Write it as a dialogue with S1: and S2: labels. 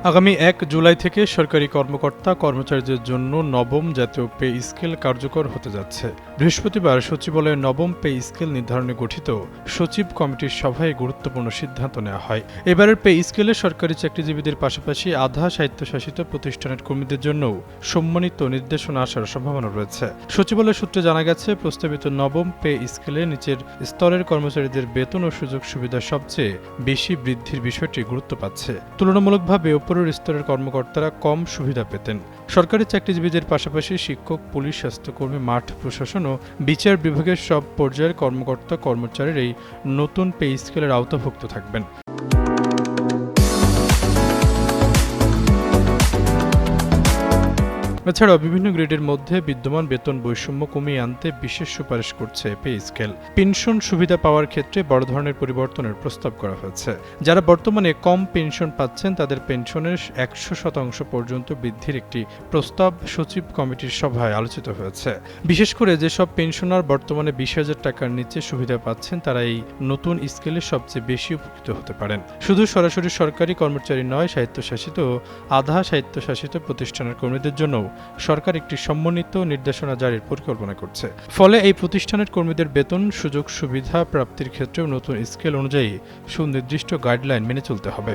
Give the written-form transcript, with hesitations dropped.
S1: আগামী ১ জুলাই থেকে সরকারি কর্মকর্তা কর্মচারীদের জন্য নবম জাতীয় পে স্কেল কার্যকর হতে যাচ্ছে। বৃহস্পতিবার সচিবালয়ে নবম পে স্কেল নির্ধারণে গঠিত সচিব কমিটির সভায় গুরুত্বপূর্ণ সিদ্ধান্ত নেওয়া হয়। এবারের পে স্কেলে সরকারি চাকরিজীবীদের পাশাপাশি আধা স্বায়ত্তশাসিত প্রতিষ্ঠানের কর্মীদের জন্যও সম্মানিত নির্দেশনা আসার সম্ভাবনা রয়েছে। সচিবালয় সূত্রে জানা গেছে, প্রস্তাবিত নবম পে স্কেলে নিচের স্তরের কর্মচারীদের বেতন ও সুযোগ সুবিধা সবচেয়ে বেশি বৃদ্ধির বিষয়টি গুরুত্ব পাচ্ছে। তুলনামূলকভাবে উপরের স্তরের কর্মকর্তারা কম সুবিধা পেতেন। সরকারি চাকরিজীবীদের পাশাপাশি শিক্ষক, পুলিশ, স্বাস্থ্যকর্মী, মাঠ প্রশাসন ও বিচার বিভাগের সব পর্যায়ের কর্মকর্তা কর্মচারীর এই নতুন পে স্কেলের আওতাভুক্ত থাকবেন। এছাড়াও বিভিন্ন গ্রেডের মধ্যে বিদ্যমান বেতন বৈষম্য কমিয়ে আনতে বিশেষ সুপারিশ করছে পে স্কেল। পেনশন সুবিধা পাওয়ার ক্ষেত্রে বড় ধরনের পরিবর্তনের প্রস্তাব করা হয়েছে। যারা বর্তমানে কম পেনশন পাচ্ছেন তাদের পেনশনের ১০০% পর্যন্ত বৃদ্ধির একটি প্রস্তাব সচিব কমিটির সভায় আলোচিত হয়েছে। বিশেষ করে যেসব পেনশনার বর্তমানে ২০,০০০ টাকার নিচে সুবিধা পাচ্ছেন তারা এই নতুন স্কেলে সবচেয়ে বেশি উপকৃত হতে পারেন। শুধু সরাসরি সরকারি কর্মচারী নয়, স্বায়ত্তশাসিত ও আধা স্বায়ত্তশাসিত প্রতিষ্ঠানের কর্মীদের জন্য সরকার একটি সমন্বিত নির্দেশনা জারির পরিকল্পনা করছে। ফলে এই প্রতিষ্ঠানের কর্মীদের বেতন, সুযোগ সুবিধা প্রাপ্তির ক্ষেত্রেও নতুন স্কেল অনুযায়ী সুনির্দিষ্ট গাইডলাইন মেনে চলতে হবে।